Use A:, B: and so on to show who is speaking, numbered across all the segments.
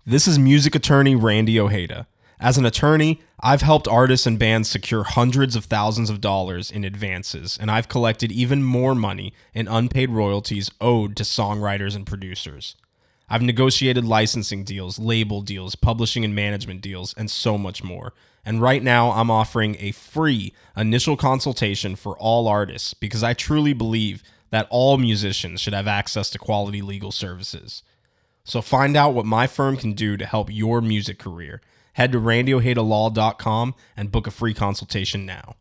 A: This is music attorney Randy Ojeda. As an attorney, I've helped artists and bands secure hundreds of thousands of dollars in advances, and I've collected even more money in unpaid royalties owed to songwriters and producers. I've negotiated licensing deals, label deals, publishing and management deals, and so much more. And right now, I'm offering a free initial consultation for all artists because I truly believe that all musicians should have access to quality legal services. So find out what my firm can do to help your music career. Head to randyojedalaw.com and book a free consultation now.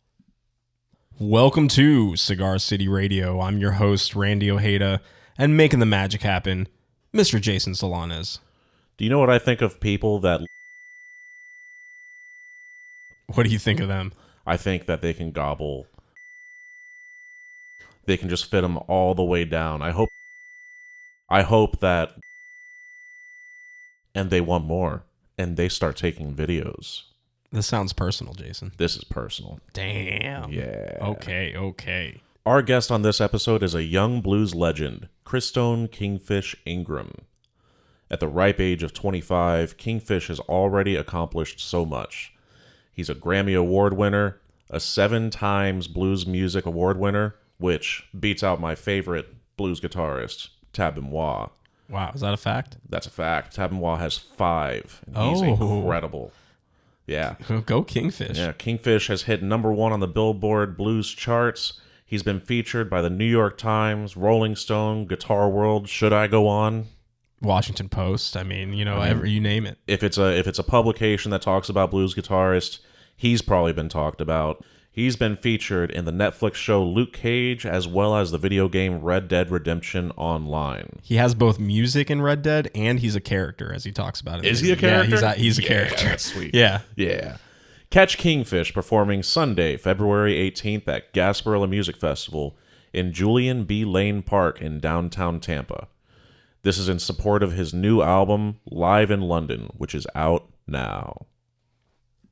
A: Welcome to Cigar City Radio. I'm your host, Randy Ojeda, and making the magic happen, Mr. Jason Solanas.
B: Do you know what I think of people that...
A: What do you think of them?
B: I think that they can gobble. They can just fit them all the way down. I hope that... And they want more. And they start taking videos.
A: This sounds personal, Jason.
B: This is personal.
A: Damn.
B: Yeah.
A: Okay.
B: Our guest on this episode is a young blues legend, Christone Kingfish Ingram. At the ripe age of 25, Kingfish has already accomplished so much. He's a Grammy Award winner, a 7 times Blues Music Award winner, which beats out my favorite blues guitarist, Tab Benoit.
A: Wow, is that a fact?
B: That's a fact. Tab Benoit has 5, and he's incredible. Yeah.
A: Go Kingfish.
B: Yeah, Kingfish has hit #1 on the Billboard Blues charts. He's been featured by the New York Times, Rolling Stone, Guitar World, Should I Go On?
A: Washington Post. I mean, you name it.
B: If it's a publication that talks about blues guitarists, he's probably been talked about. He's been featured in the Netflix show Luke Cage, as well as the video game Red Dead Redemption Online.
A: He has both music in Red Dead, and he's a character, as he talks about it.
B: Is he a character?
A: Yeah, he's a character.
B: That's sweet.
A: Yeah.
B: Catch Kingfish performing Sunday, February 18th at Gasparilla Music Festival in Julian B. Lane Park in downtown Tampa. This is in support of his new album, Live in London, which is out now.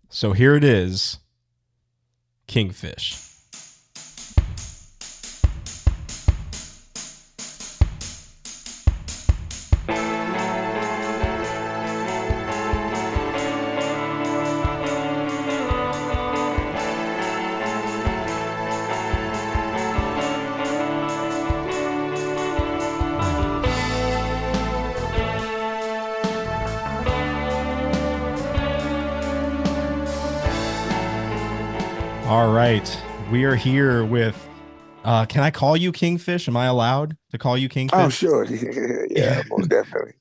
A: So here it is, Kingfish. All right, we are here with, can I call you Kingfish? Am I allowed to call you Kingfish?
C: Oh, sure. Yeah, most definitely.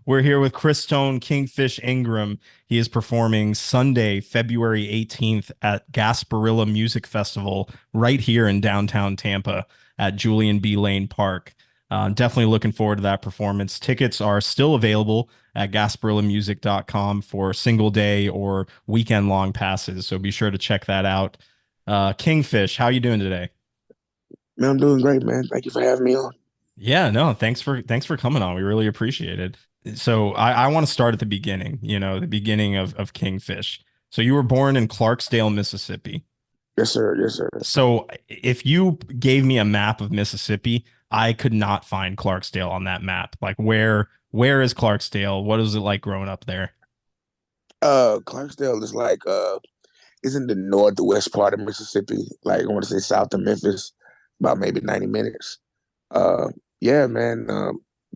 A: We're here with Christone Kingfish Ingram. He is performing Sunday, February 18th at Gasparilla Music Festival right here in downtown Tampa at Julian B. Lane Park. Definitely looking forward to that performance. Tickets are still available at GasparillaMusic.com for single day or weekend long passes. So be sure to check that out. Kingfish, how you doing today?
C: Man, I'm doing great, man. Thank you for having me on.
A: Yeah, no, thanks for coming on. We really appreciate it. So I want to start at the beginning, the beginning of Kingfish. So you were born in Clarksdale, Mississippi.
C: Yes, sir. Yes, sir.
A: So if you gave me a map of Mississippi, I could not find Clarksdale on that map. Like where is Clarksdale? What is it like growing up there?
C: Clarksdale is like is in the northwest part of Mississippi. Like I want to say south of Memphis, about maybe 90 minutes. Yeah, man.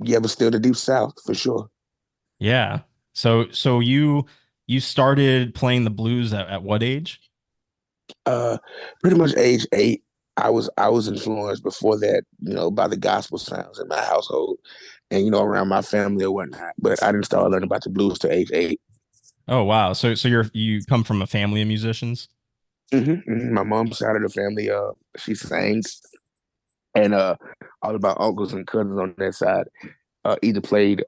C: Yeah, but still the deep south for sure.
A: Yeah. So you started playing the blues at what age?
C: Pretty much age 8. I was influenced before that, by the gospel sounds in my household and, around my family or whatnot. But I didn't start learning about the blues till age 8.
A: Oh, wow. So you come from a family of musicians?
C: Mm-hmm. My mom's side of the family, she sang, and all of my uncles and cousins on that side either played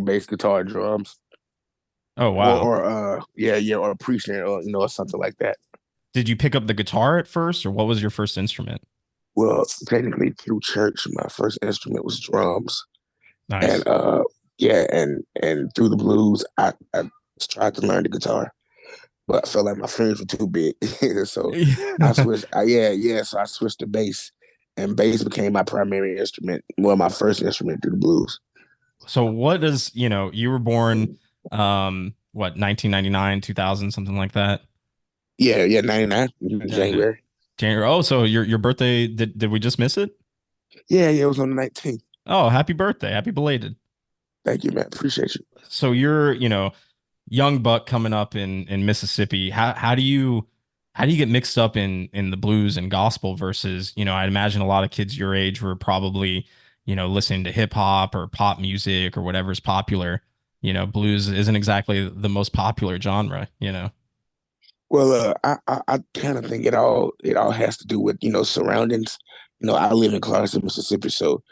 C: bass guitar, drums.
A: Oh, wow.
C: Or preaching or something like that.
A: Did you pick up the guitar at first, or what was your first instrument?
C: Well, technically through church, my first instrument was drums.
A: Nice.
C: And and through the blues, I tried to learn the guitar, but I felt like my fingers were too big, so I switched. So I switched to bass, and bass became my primary instrument. Well, my first instrument through the blues.
A: So what does, you were born, what, 1999, 2000, something like that?
C: Yeah, yeah, 99
A: Yeah,
C: January.
A: January. Oh, so your birthday, did we just miss it?
C: Yeah, yeah, it was on the 19th.
A: Oh, happy birthday. Happy belated.
C: Thank you, man. Appreciate you.
A: So you're, young buck coming up in Mississippi. How do you get mixed up in the blues and gospel versus, I'd imagine a lot of kids your age were probably, listening to hip hop or pop music or whatever's popular. Blues isn't exactly the most popular genre.
C: Well, I kind of think it all has to do with surroundings. I live in Clarksdale, Mississippi, so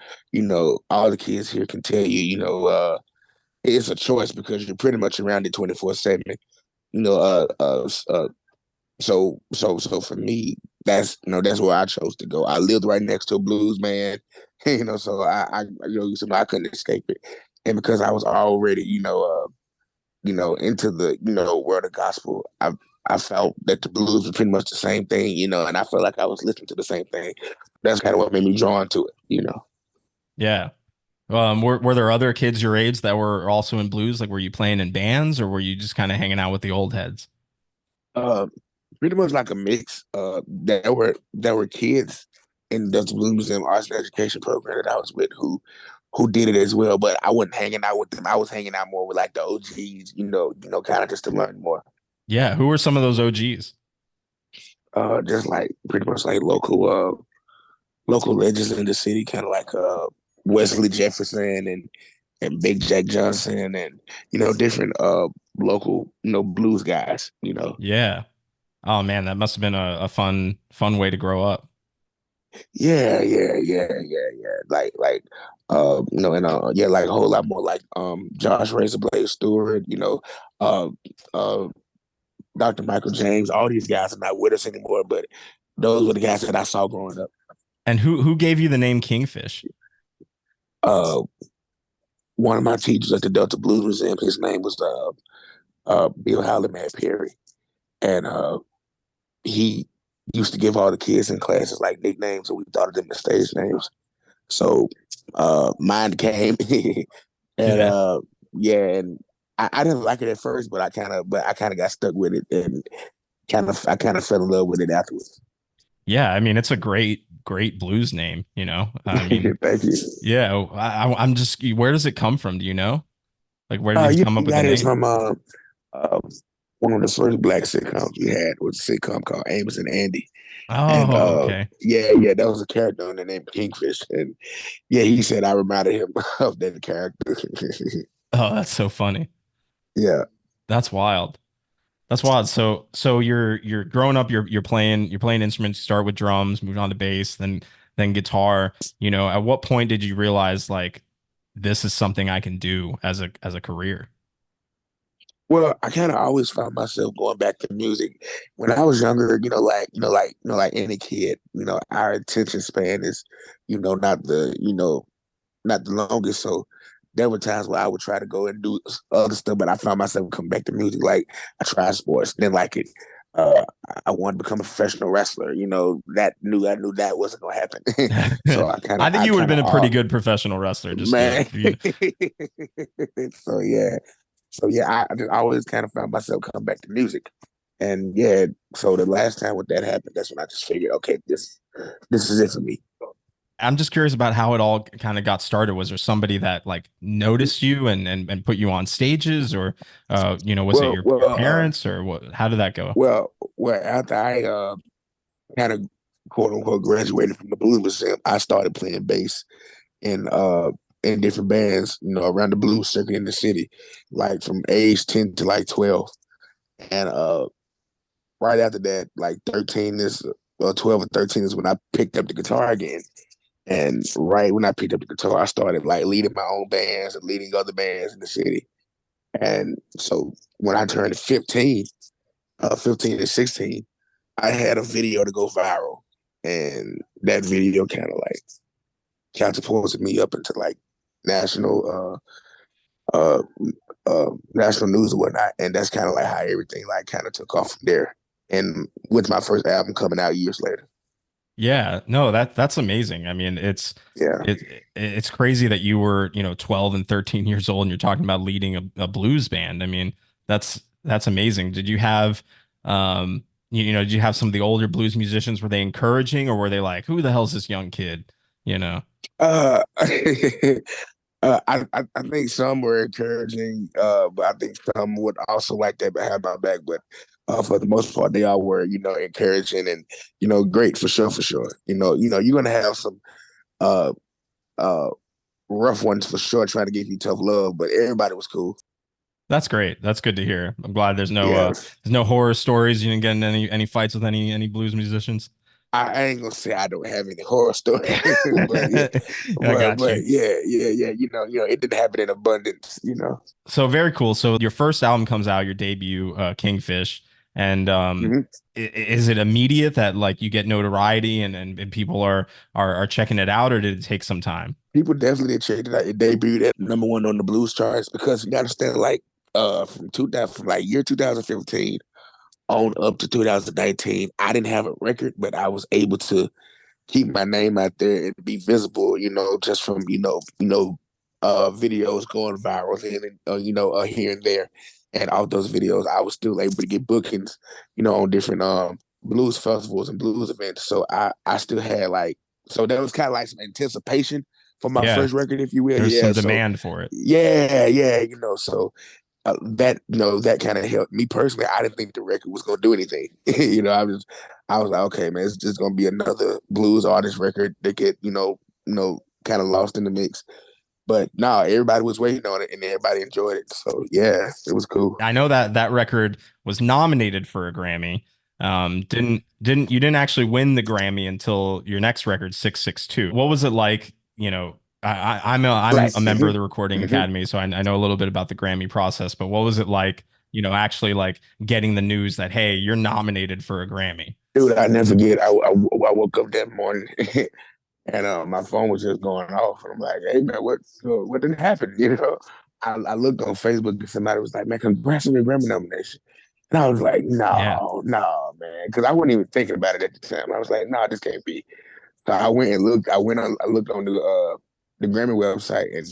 C: all the kids here can tell you, it's a choice because you're pretty much around it 24/7. You know, so for me, that's where I chose to go. I lived right next to a blues man, so I couldn't escape it, and because I was already into the world of gospel, I felt that the blues was pretty much the same thing, and I felt like I was listening to the same thing. That's kind of what made me drawn to it.
A: Yeah. Were there other kids your age that were also in blues? Like, were you playing in bands or were you just kind of hanging out with the old heads?
C: Uh, Pretty much like a mix. There were kids in the Blues Museum Arts and Education program that I was with who did it as well, but I wasn't hanging out with them. I was hanging out more with like the OGs, kind of just to learn more.
A: Yeah. Who were some of those OGs?
C: Just like pretty much like local legends in the city, kind of like Wesley Jefferson and Big Jack Johnson and different local blues guys.
A: Yeah. Oh man, that must have been a fun way to grow up.
C: Yeah, yeah, yeah, yeah, yeah. And yeah, like a whole lot more like Josh Razorblade Stewart, uh uh Dr. Michael James, all these guys are not with us anymore, but those were the guys that I saw growing up.
A: And who gave you the name Kingfish?
C: Uh One of my teachers at the Delta Blues Museum, his name was Bill Halliman Perry. And he used to give all the kids in classes like nicknames, and we thought of them as stage names. So mine came, and
A: Yeah.
C: yeah, and I didn't like it at first, but I kind of got stuck with it, and I kind of fell in love with it afterwards.
A: Yeah, I mean it's a great blues name. I mean,
C: Thank you.
A: yeah, I'm just where does it come from? Do you know? Like where did you come up
C: You
A: with the
C: got it
A: name?
C: from uh, one of the first black sitcoms we had was a sitcom called Amos and Andy, and
A: Oh, okay.
C: yeah, that was a character on the name Kingfish, and yeah, he said I reminded him of that character.
A: Oh, that's so funny.
C: Yeah.
A: That's wild. That's wild. So you're growing up, you're playing instruments, you start with drums, moving on to bass, then guitar. At what point did you realize like this is something I can do as a career?
C: Well, I kind of always found myself going back to music when I was younger. Like any kid, our attention span is, not the longest. So there were times where I would try to go and do other stuff, but I found myself coming back to music. Like I tried sports, didn't like it. Uh, I wanted to become a professional wrestler. I knew that wasn't gonna happen. So
A: I think
C: I
A: you would have
C: kind
A: been
C: of,
A: a pretty good professional wrestler. Just
C: man.
A: you know.
C: So yeah. So yeah, I just always kind of found myself coming back to music, and yeah. So the last time when that happened, that's when I just figured, okay, this is it for me.
A: I'm just curious about how it all kind of got started. Was there somebody that like noticed you and put you on stages, or was it
C: Well,
A: your
C: well,
A: parents, or what? How did that go?
C: well. After I kind of quote unquote graduated from the blues museum, I started playing bass in in different bands, around the blues circuit in the city, like from age 10 to like 12. And right after that, like 13 is 12 or 13 is when I picked up the guitar again. And right when I picked up the guitar, I started like leading my own bands and leading other bands in the city. And so when I turned 15 to 16, I had a video to go viral. And that video kind of like catapulted me up into like national national news and whatnot. And that's kind of like how everything like kind of took off from there. And with my first album coming out years later.
A: Yeah, no, that's amazing. I mean,
C: Yeah.
A: it's crazy that you were, 12 and 13 years old and you're talking about leading a blues band. I mean, that's amazing. Did you have did you have some of the older blues musicians, were they encouraging or were they like, who the hell's this young kid? You know?
C: Uh, I think some were encouraging, but I think some would also like that, but have my back. But for the most part, they all were, encouraging and great for sure, for sure. You're gonna have some uh uh rough ones for sure, trying to give you tough love, but everybody was cool.
A: That's great. That's good to hear. I'm glad
C: Yeah,
A: there's no horror stories. You didn't get in any fights with any blues musicians.
C: I ain't gonna say I don't have any horror stories, but yeah,
A: I got
C: but
A: you.
C: yeah. It didn't happen in abundance.
A: So very cool. So your first album comes out, your debut, Kingfish, and
C: Hmm.
A: is it immediate that like you get notoriety and people are checking it out, or did it take some time?
C: People definitely checked it out. It debuted at #1 on the blues charts because you got to understand, like, from 2000, from like year 2015 on up to 2019, I didn't have a record, but I was able to keep my name out there and be visible. Just from videos going viral and here and there, and off those videos, I was still able to get bookings, on different blues festivals and blues events. So I still had like, so that was kind of like some anticipation for my
A: Yeah,
C: first record, if you will.
A: there's
C: Yeah.
A: some
C: So
A: demand for it.
C: yeah. So that kind of helped me personally. I didn't think the record was gonna do anything. I was like, okay, man, it's just gonna be another blues artist record that get kind of lost in the mix. But no, everybody was waiting on it and everybody enjoyed it. So yeah, it was cool.
A: I know that that record was nominated for a Grammy. Didn't you didn't actually win the Grammy until your next record, 662. What was it like? I'm
C: Right.
A: a member of the Recording
C: Hmm.
A: Academy, so I know a little bit about the Grammy process. But what was it like? Actually like getting the news that hey, you're nominated for a Grammy.
C: Dude, I never forget. I woke up that morning and my phone was just going off, and I'm like, "Hey man, what didn't happen?" I looked on Facebook and somebody was like, "Man, congrats on your Grammy nomination," and I was like,
A: Yeah.
C: "No, no, man," because I wasn't even thinking about it at the time. I was like, "No, this can't be." So I went and looked. I looked on the Grammy website, and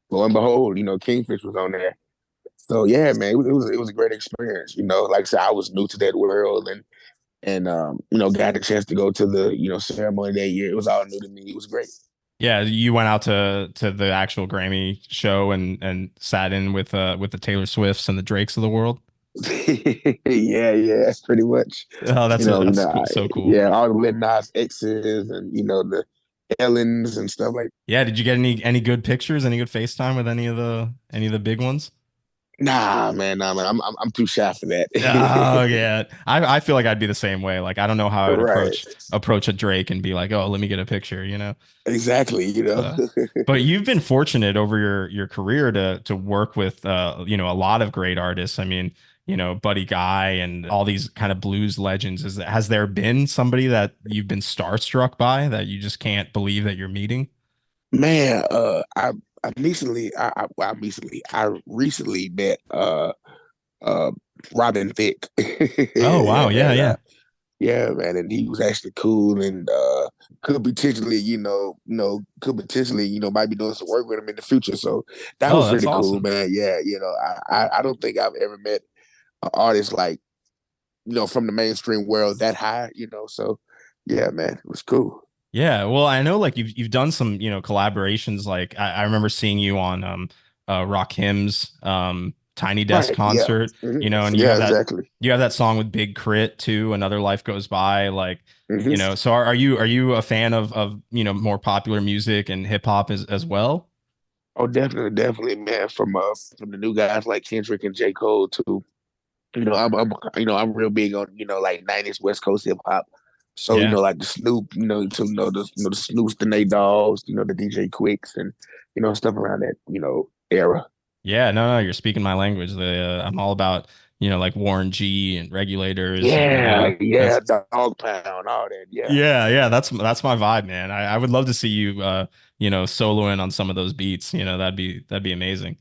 C: lo and behold, Kingfish was on there. So yeah, man, it was a great experience. Like I said, I was new to that world, and got the chance to go to the ceremony that year. It was all new to me. It was great.
A: Yeah, you went out to the actual Grammy show and sat in with the Taylor Swifts and the Drakes of the world.
C: Yeah, pretty much.
A: Oh, that's cool, so cool.
C: Yeah, all the Lil Nas X's and the Ellens and stuff like.
A: Yeah, did you get any good pictures, any good FaceTime with any of the big ones?
C: Nah, man. I'm too shy for that.
A: Oh yeah, I feel like I'd be the same way. Like I don't know how I would
C: Right.
A: approach a Drake and be like, oh, let me get a picture.
C: Exactly.
A: Uh, but you've been fortunate over your career to work with a lot of great artists. I mean, Buddy Guy and all these kind of blues legends. Has there been somebody that you've been starstruck by that you just can't believe that you're meeting?
C: Man, I recently met uh Robin Thicke.
A: Oh wow, yeah,
C: and
A: yeah.
C: yeah, man, and he was actually cool and might be doing some work with him in the future. So that
A: Oh,
C: was
A: that's
C: pretty cool,
A: awesome.
C: man. Yeah, I don't think I've ever met an artist like, from the mainstream world that high. So yeah, man, it was cool.
A: Yeah, well, I know like you've done some, collaborations. Like I remember seeing you on Rock Hymns Tiny Desk
C: Right, yeah.
A: concert,
C: Hmm.
A: and
C: Yeah, exactly.
A: you have that song with Big Crit too, Another Life Goes By, like,
C: Hmm.
A: so are you a fan of more popular music and hip hop as well?
C: Oh, definitely, man. From the new guys like Kendrick and J. Cole to I'm real big on like '90s West Coast hip hop. So
A: Yeah.
C: like the Snoop, the Snoops, the Nate Doggs, the DJ Quicks, and stuff around that era.
A: Yeah, no, you're speaking my language. I'm all about, like Warren G and Regulators and
C: Yeah,
A: that's
C: Dog Pound, all that. Yeah,
A: yeah, that's my vibe, man. I would love to see you soloing on some of those beats. That'd be amazing.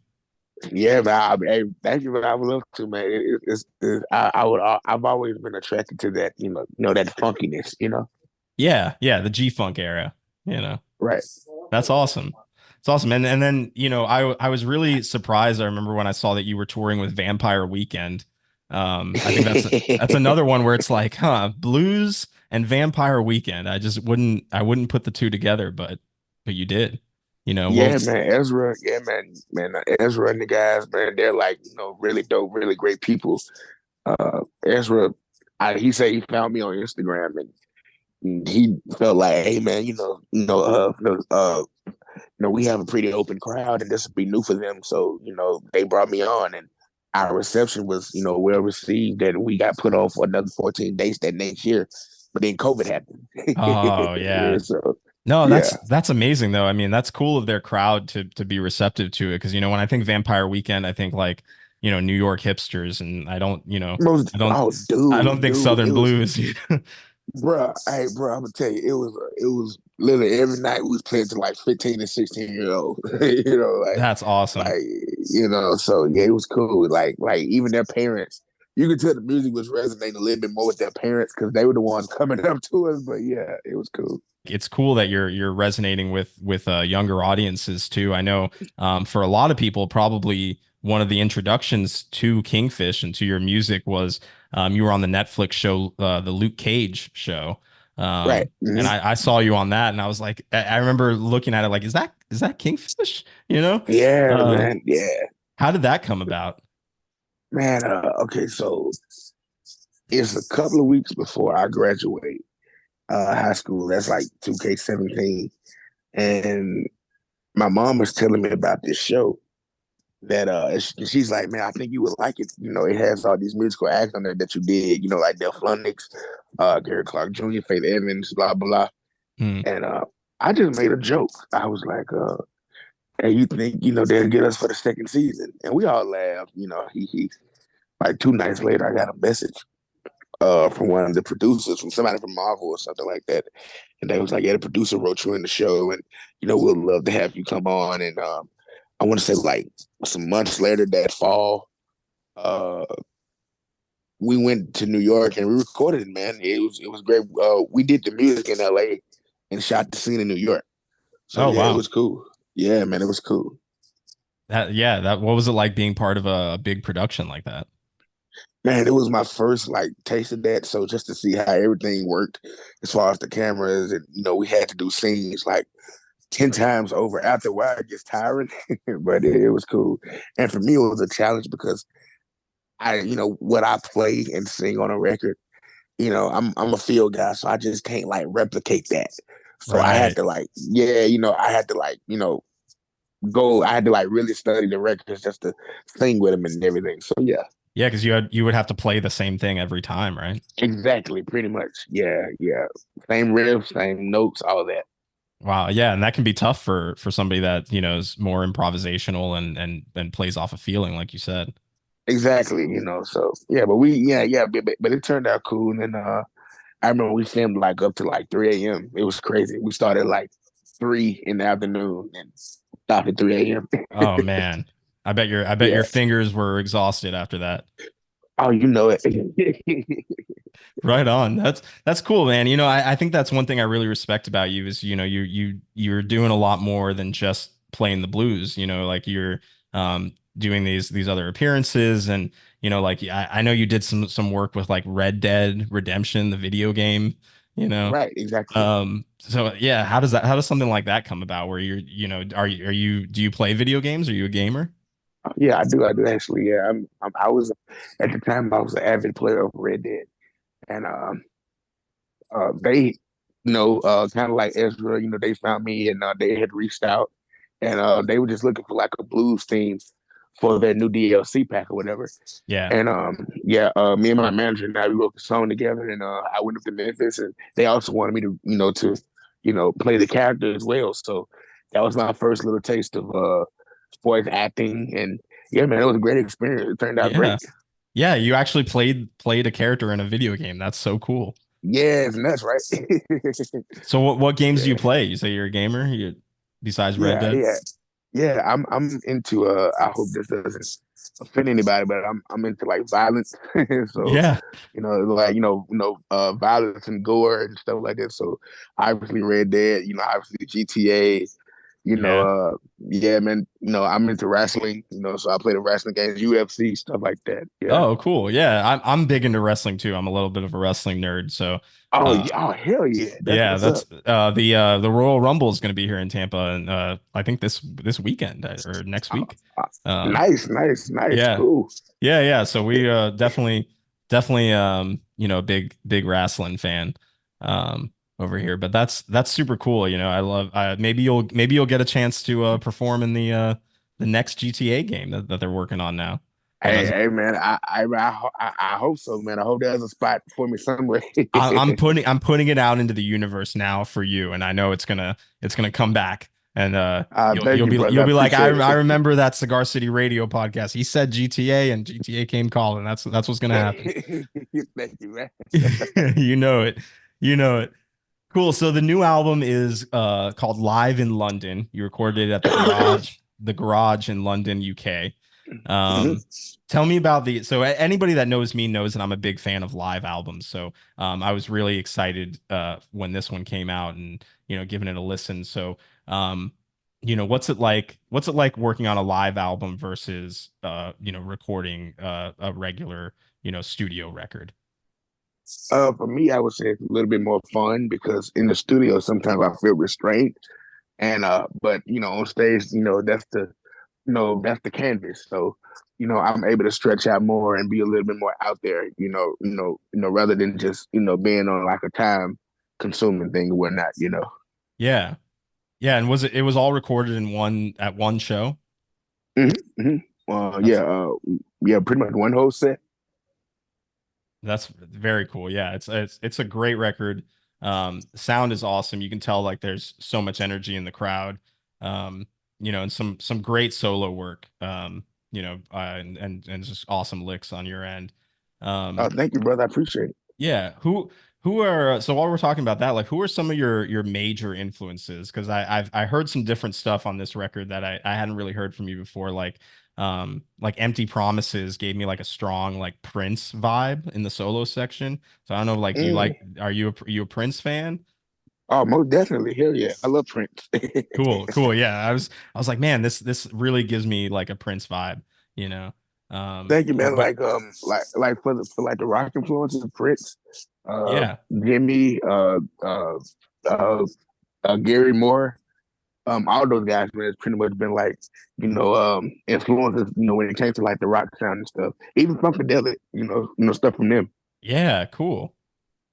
C: yeah, man. Hey, thank you, man. I would love to, man. I've always been attracted to that, that funkiness.
A: Yeah, yeah, the G-Funk era, you know.
C: Right.
A: That's awesome. It's awesome. And then, I was really surprised. I remember when I saw that you were touring with Vampire Weekend. I think that's another one where it's like, huh, blues and Vampire Weekend. I wouldn't put the two together, but you did. Well,
C: Yeah, man, Ezra. Yeah, man, Ezra and the guys, man, they're like, really dope, really great people. Ezra, he said he found me on Instagram and he felt like, hey, man, we have a pretty open crowd and this would be new for them. So, they brought me on and our reception was, well received and we got put on for another 14 days that next year. But then COVID happened.
A: oh
C: Yeah,
A: yeah.
C: so
A: No,
C: yeah.
A: that's amazing though. I mean, that's cool of their crowd to be receptive to it because when I think Vampire Weekend, I think like, New York hipsters and I don't
C: Oh,
A: I don't think
C: dude,
A: Southern
C: it was,
A: blues.
C: bruh. Hey, bro, I'm gonna tell you, it was literally every night we was playing to like 15 and 16-year-old.
A: That's awesome.
C: like so yeah, it was cool. Like even their parents, you could tell the music was resonating a little bit more with their parents because they were the ones coming up to us. But yeah, it was cool.
A: It's cool that you're resonating with younger audiences too. I know for a lot of people, probably one of the introductions to Kingfish and to your music was you were on the Netflix show, the Luke Cage show,
C: Right.
A: and
C: Hmm.
A: I saw you on that, and I was like, I remember looking at it like, is that Kingfish?
C: Yeah,
A: Um,
C: man. Yeah,
A: how did that come about?
C: man. Okay, so it's a couple of weeks before I graduate high school. That's like 2K17, and my mom was telling me about this show that she's like, man, I think you would like it. It has all these musical acts on there that you did. Like Del Flunix, Gary Clark Jr., Faith Evans, blah blah blah.
A: Hmm.
C: And I just made a joke. I was like, hey, you think they'll get us for the second season? And we all laughed. He like 2 nights later, I got a message from one of the producers, from somebody from Marvel or something like that. And they was like, yeah, the producer wrote you in the show, and we'd love to have you come on. And I want to say like some months later that fall, uh, we went to New York and we recorded it. Man, it was great. We did the music in L.A. and shot the scene in New York. So
A: Oh
C: yeah, it
A: wow.
C: was cool. Yeah, man, it was cool.
A: That what was it like being part of a big production like that?
C: Man, it was my first like taste of that. So just to see how everything worked as far as the cameras and we had to do scenes like 10 times over. After a while it gets tiring, but it was cool. And for me it was a challenge because what I play and sing on a record, I'm a field guy, so I just can't like replicate that. So I had
A: Right.
C: to like, yeah, I had to like, go. I had to like really study the records just to sing with them and everything. So yeah,
A: Yeah, because you would have to play the same thing every time, right?
C: exactly, pretty much. Yeah, yeah. Same riffs, same notes, all of that.
A: Wow, yeah, and that can be tough for somebody that is more improvisational and plays off a feeling, like you said.
C: Exactly, So yeah, but but it turned out cool. And then I remember we filmed like up to like 3 a.m. It was crazy. We started like 3 in the afternoon and stopped at 3 a.m.
A: Oh man, I bet your
C: Yeah.
A: fingers were exhausted after that.
C: Oh, you know it.
A: Right on. That's cool, man. I think that's one thing I really respect about you is you're doing a lot more than just playing the blues. Like you're doing these other appearances and like I know you did some work with like Red Dead Redemption, the video game. You know,
C: Right, exactly.
A: so yeah, how does something like that come about where are you do you play video games? Are you a gamer?
C: Yeah, I do actually. Yeah, I was at the time I was an avid player of Red Dead, and they, kind of like Ezra, they found me and they had reached out, and they were just looking for like a blues theme for their new DLC pack or whatever.
A: Yeah.
C: And yeah, me and my manager and I we wrote the song together, and I went up to Memphis, and they also wanted me to, play the character as well. So that was my first little taste of voice acting, and yeah, man, it was a great experience. It turned out
A: Yeah.
C: great.
A: Yeah, you actually played a character in a video game. That's so cool.
C: Yeah, it's nuts, right?
A: So what games do you
C: Yeah,
A: play? You say you're a gamer? Besides Red
C: yeah,
A: Dead?
C: yeah. Yeah, I'm into I hope this doesn't offend anybody, but I'm into like violence. So,
A: Yeah.
C: like violence and gore and stuff like that. So obviously Red Dead, obviously GTA,
A: Yeah.
C: yeah, man, I'm into wrestling, so I play the wrestling games, UFC, stuff like that. Yeah.
A: Oh, cool. Yeah, I'm big into wrestling too. I'm a little bit of a wrestling nerd. So,
C: Oh
A: uh,
C: yeah, oh hell yeah. That's
A: yeah,
C: what's up.
A: that's the Royal Rumble is going to be here in Tampa, and I think this weekend or next
C: Uh,
A: week.
C: uh,
A: Um,
C: nice, nice, nice,
A: yeah,
C: cool.
A: yeah. So we definitely big wrestling fan over here. But that's super cool. I love. Maybe you'll get a chance to perform in the next GTA game that they're working on now.
C: Hey, hey, man, I hope so, man. I hope there's a spot for me somewhere.
A: I'm putting it out into the universe now for you, and I know it's gonna come back, and you'll
C: Thank
A: you'll
C: you,
A: be
C: brother.
A: you'll
C: I
A: be like, I
C: appreciate
A: I
C: it.
A: remember that Cigar City Radio podcast. He said GTA, and GTA came calling. That's what's gonna happen.
C: Thank you, man.
A: You know it. You know it. Cool. So the new album is called Live in London. You recorded it at the garage in London, UK.
C: Mhm.
A: Um, tell me about anybody that knows me knows that I'm a big fan of live albums. So I was really excited when this one came out and giving it a listen. So what's it like working on a live album versus recording a regular studio record?
C: For me, I would say it's a little bit more fun because in the studio sometimes I feel restrained, and but on stage, that's the canvas. So, I'm able to stretch out more and be a little bit more out there. Rather than just being on like a time consuming thing or whatnot.
A: Yeah. Yeah, and it was all recorded in one show?
C: Hmm. Hmm.
A: That's
C: Yeah, pretty much one whole set.
A: that's very cool. Yeah, it's a great record. Sound is awesome. You can tell like there's so much energy in the crowd. Um, and some great solo work. And just awesome licks on your end. Um,
C: Thank you, brother. I appreciate it.
A: yeah. Who are so while we're talking about that, like who are some of your major influences? Because I heard some different stuff on this record that I hadn't really heard from you before. Like Empty Promises gave me like a strong like Prince vibe in the solo section. So I don't know, like,
C: Mm.
A: are you a Prince fan?
C: Oh, most definitely. Hell yeah. I love Prince.
A: Cool, cool. Yeah, I was like, man, this really gives me like a Prince vibe, you know.
C: Thank you,
A: But
C: man.
A: but
C: Like for like the rock influences, Prince, uh,
A: yeah.
C: Jimmy, uh, Gary Moore, all those guys, man, it's pretty much been like, influences, when it came to like the rock sound and stuff. Even Funkadelic, stuff from them.
A: Yeah, cool.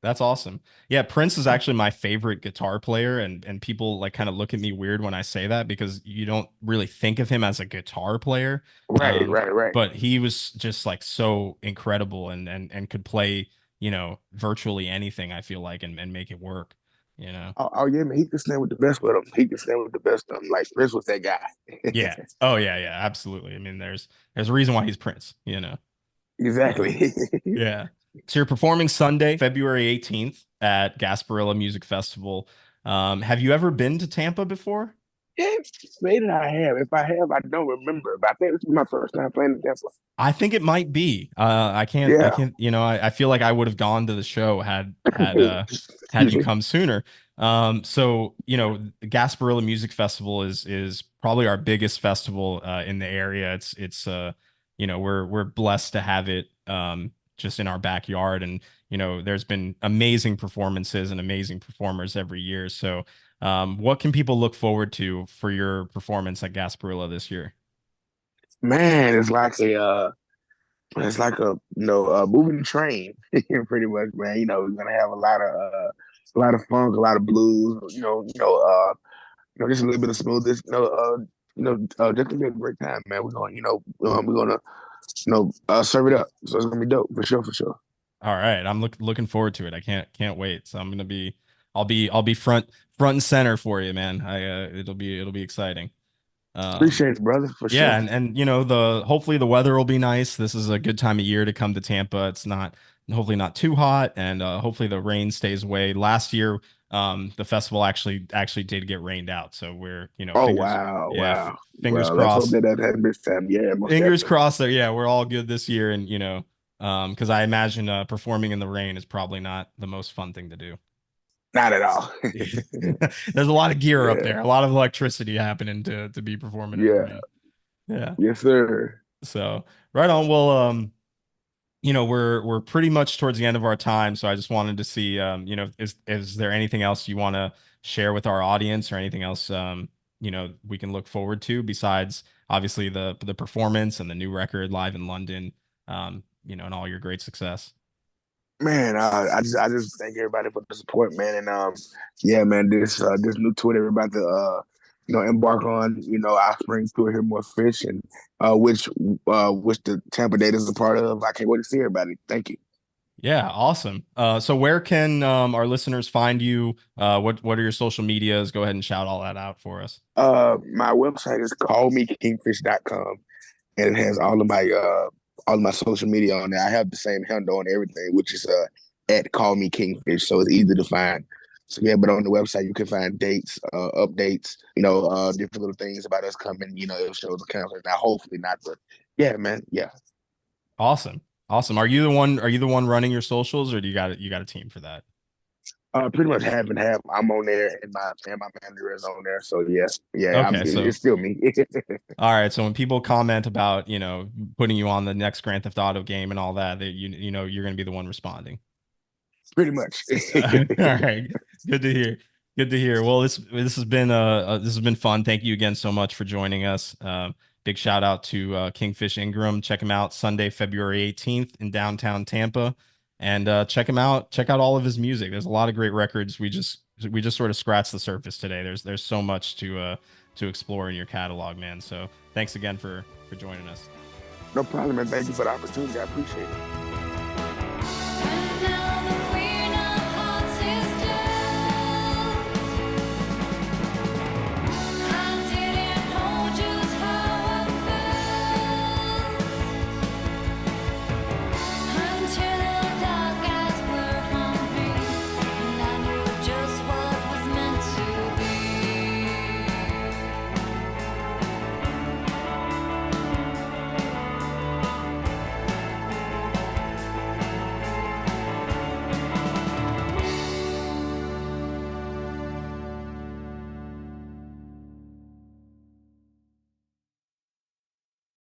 A: That's awesome. Yeah, Prince is actually my favorite guitar player, and people like kind of look at me weird when I say that because you don't really think of him as a guitar player.
C: Right,
A: Um,
C: right, right.
A: but he was just like so incredible and could play, virtually anything, I feel like, and make it work, you know.
C: Oh yeah, man, he can stand with the best with them. He can stand with the best of them. Like Prince was that guy.
A: Yeah. Oh yeah, yeah, absolutely. I mean, there's a reason why he's Prince.
C: Exactly.
A: Yeah. So you're performing Sunday, February 18th at Gasparilla Music Festival. Have you ever been to Tampa before?
C: Yeah, say that I have. If I have, I don't remember. But I think this is my first time playing the Tesla.
A: I think it might be. I
C: Yeah.
A: can't, I feel like I would have gone to the show had
C: Excuse
A: you
C: me.
A: come sooner. So, the Gasparilla Music Festival is probably our biggest festival in the area. We're blessed to have it just in our backyard, and there's been amazing performances and amazing performers every year. So, what can people look forward to for your performance at Gasparilla this year?
C: Man, it's like a moving train, pretty much, man. We're gonna have a lot of funk, a lot of blues, just a little bit of smoothness, just gonna be a great time, man. We're gonna, serve it up. So it's gonna be dope for sure, for sure.
A: All right, I'm looking forward to it. I can't wait. So I'll be front and center for you, man. It'll be exciting. Um,
C: Appreciate it, brother, for
A: yeah,
C: sure.
A: and the hopefully the weather will be nice. This is a good time of year to come to Tampa. It's not hopefully not too hot, and hopefully the rain stays away. Last year, the festival actually did get rained out. So we're,
C: Oh
A: fingers,
C: wow,
A: yeah,
C: wow.
A: fingers
C: Well, let's hope
A: crossed.
C: that that happens this time. Yeah, most
A: Fingers
C: definitely.
A: crossed that, yeah, we're all good this year. And, because I imagine performing in the rain is probably not the most fun thing to do.
C: Not at all.
A: There's a lot of gear up
C: Yeah,
A: there, a lot of electricity happening to be performing in the
C: yeah,
A: rain. Yeah.
C: yes, sir.
A: So right on. Well, we're pretty much towards the end of our time, so I just wanted to see, is there anything else you want to share with our audience, or anything else, we can look forward to besides obviously the performance and the new record live in London, and all your great success.
C: Man, I just thank everybody for the support, man, and yeah, man, this new tour that we're about to embark on, our spring tour here, more fish, and which the Tampa Date is a part of. I can't wait to see everybody. Thank you.
A: Yeah, awesome. So where can our listeners find you? What are your social medias? Go ahead and shout all that out for us.
C: My website is callmekingfish.com, and it has all of my social media on there. I have the same handle on everything, which is at Call Me Kingfish, so it's easy to find. So yeah, but on the website you can find dates, updates, different little things about us coming. It shows the calendar. Now, hopefully not, but yeah, man, yeah.
A: Awesome. Awesome. Are you the one running your socials, or do you got a team for that?
C: Pretty much half and half. I'm on there, and my manager is on there. So yeah, yeah,
A: Okay, so
C: it's still me.
A: all right, so when people comment about, putting you on the next Grand Theft Auto game and all that, you're going to be the one responding.
C: Pretty much.
A: All right. Good to hear. Good to hear. Well, this has been fun. Thank you again so much for joining us. Big shout out to Kingfish Ingram. Check him out Sunday, February 18th in downtown Tampa, and check him out. Check out all of his music. There's a lot of great records. We just sort of scratched the surface today. There's so much to explore in your catalog, man. So thanks again for joining us.
C: No problem, and thank you for the opportunity. I appreciate it.